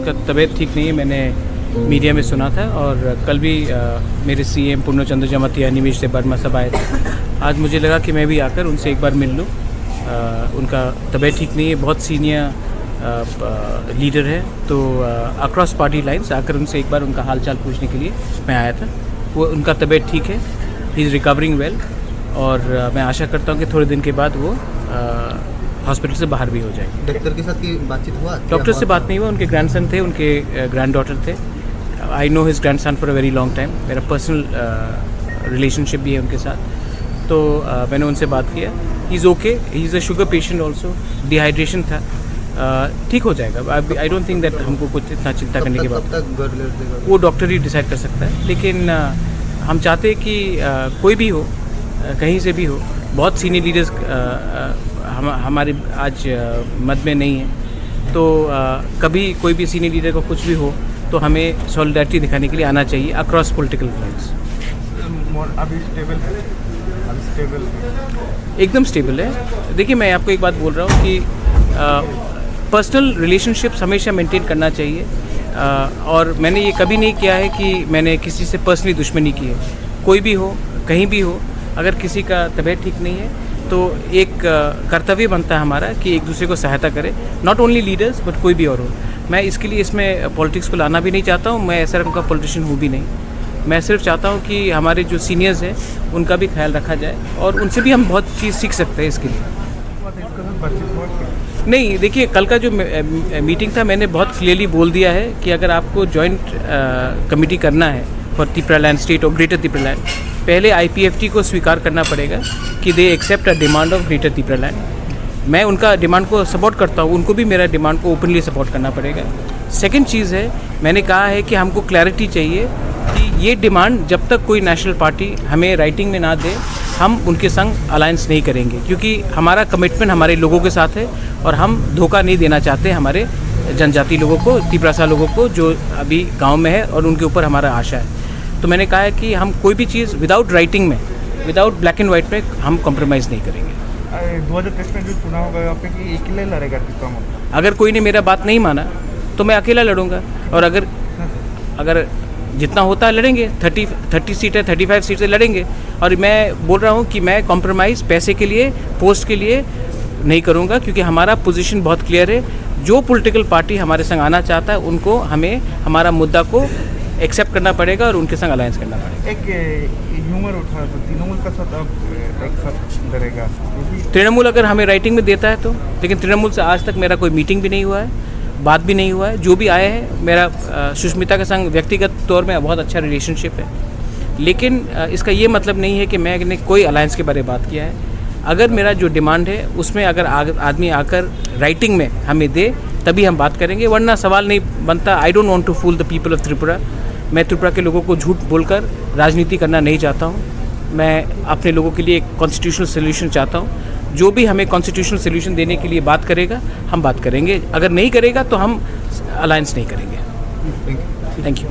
उनका तबीयत ठीक नहीं है, मैंने मीडिया में सुना था। और कल भी मेरे सीएम पूर्णचंद्र जमातिया, निमेश वर्मा सब आए थे। आज मुझे लगा कि मैं भी आकर उनसे एक बार मिल लूँ। उनका तबीयत ठीक नहीं है, बहुत सीनियर लीडर है, तो अक्रॉस पार्टी लाइन्स आकर उनसे एक बार उनका हाल चाल पूछने के लिए मैं आया था। वो उनका तबीयत ठीक है, ही इज़ रिकवरिंग वेल, और मैं आशा करता हूँ कि थोड़े दिन के बाद वो हॉस्पिटल से बाहर भी हो जाएंगे। डॉक्टर के साथ की बातचीत हुआ? डॉक्टर से बात नहीं हुआ, उनके ग्रैंडसन थे, उनके ग्रैंड डॉटर थे। I know his grandson for a very long time, मेरा पर्सनल रिलेशनशिप भी है उनके साथ। तो मैंने उनसे बात किया, he is okay, he is a sugar patient also, dehydration था, ठीक हो जाएगा। आई डोंट थिंक दैट हमको कुछ इतना चिंता करने की बात, वो डॉक्टर ही डिसाइड कर सकता है। लेकिन हम चाहते हैं कि कोई भी हो, कहीं से भी हो, बहुत सीनियर लीडर्स हमारे आज मध्य में नहीं है, तो कभी कोई भी सीनियर लीडर को कुछ भी हो तो हमें सॉलिडारिटी दिखाने के लिए आना चाहिए अक्रॉस पॉलिटिकल लाइन्स। अभी स्टेबल एकदम स्टेबल है। देखिए, मैं आपको एक बात बोल रहा हूँ कि पर्सनल रिलेशनशिप्स हमेशा मेंटेन करना चाहिए, और मैंने ये कभी नहीं किया है कि मैंने किसी से पर्सनली दुश्मनी की है। कोई भी हो, कहीं भी हो, अगर किसी का तबीयत ठीक नहीं है तो एक कर्तव्य बनता है हमारा कि एक दूसरे को सहायता करें, नॉट ओनली लीडर्स बट कोई भी और हो। मैं इसके लिए इसमें पॉलिटिक्स को लाना भी नहीं चाहता हूँ, मैं ऐसा रकम का पॉलिटिशियन हूँ भी नहीं। मैं सिर्फ चाहता हूँ कि हमारे जो सीनियर्स हैं उनका भी ख्याल रखा जाए, और उनसे भी हम बहुत चीज़ सीख सकते हैं इसके लिए। नहीं, देखिए, कल का जो मीटिंग था मैंने बहुत क्लियरली बोल दिया है कि अगर आपको जॉइंट कमेटी करना है फॉर त्रिपुरा लैंड स्टेट और ग्रेटर त्रिपुरा लैंड, पहले IPFT को स्वीकार करना पड़ेगा कि they accept a demand of greater Tripura land. मैं उनका डिमांड को सपोर्ट करता हूँ, उनको भी मेरा डिमांड को ओपनली सपोर्ट करना पड़ेगा। सेकंड चीज़ है, मैंने कहा है कि हमको क्लैरिटी चाहिए कि ये डिमांड जब तक कोई नेशनल पार्टी हमें राइटिंग में ना दे, हम उनके संग अलायंस नहीं करेंगे, क्योंकि हमारा कमिटमेंट हमारे लोगों के साथ है और हम धोखा नहीं देना चाहते हमारे जनजाति लोगों को, त्रिपुरा लोगों को जो अभी गाँव में है, और उनके ऊपर हमारा आशा है। तो मैंने कहा है कि हम कोई भी चीज़ विदाउट राइटिंग में, विदाउट ब्लैक एंड वाइट में हम कॉम्प्रोमाइज़ नहीं करेंगे। 2023 में जो चुनाव होगा आप अकेले लड़ेगा? अगर कोई ने मेरा बात नहीं माना तो मैं अकेला लड़ूंगा, और अगर जितना होता है लड़ेंगे, 30 सीटें 35 सीटें लड़ेंगे। और मैं बोल रहा हूँ कि मैं कॉम्प्रोमाइज़ पैसे के लिए, पोस्ट के लिए नहीं करूँगा, क्योंकि हमारा पोजीशन बहुत क्लियर है। जो पॉलिटिकल पार्टी हमारे संग आना चाहता है उनको हमें हमारा मुद्दा को एक्सेप्ट करना पड़ेगा और उनके संग अलायंस करना पड़ेगा। एक ह्यूमर उठा तो तृणमूल का साथ अब एक साथ लड़ेगा? तृणमूल अगर हमें राइटिंग में देता है तो, लेकिन तृणमूल से आज तक मेरा कोई मीटिंग भी नहीं हुआ है, बात भी नहीं हुआ है। जो भी आए हैं, मेरा सुष्मिता के संग व्यक्तिगत तौर में बहुत अच्छा रिलेशनशिप है, लेकिन इसका ये मतलब नहीं है कि मैंने कोई अलायंस के बारे में बात किया है। अगर मेरा जो डिमांड है उसमें अगर आदमी आकर राइटिंग में हमें दे तभी हम बात करेंगे, वरना सवाल नहीं बनता। I don't want to fool the people of Tripura. मैं त्रिपुरा के लोगों को झूठ बोलकर राजनीति करना नहीं चाहता हूँ। मैं अपने लोगों के लिए एक कॉन्स्टिट्यूशनल सोल्यूशन चाहता हूँ। जो भी हमें कॉन्स्टिट्यूशनल सोल्यूशन देने के लिए बात करेगा हम बात करेंगे, अगर नहीं करेगा तो हम अलायंस नहीं करेंगे। Thank you.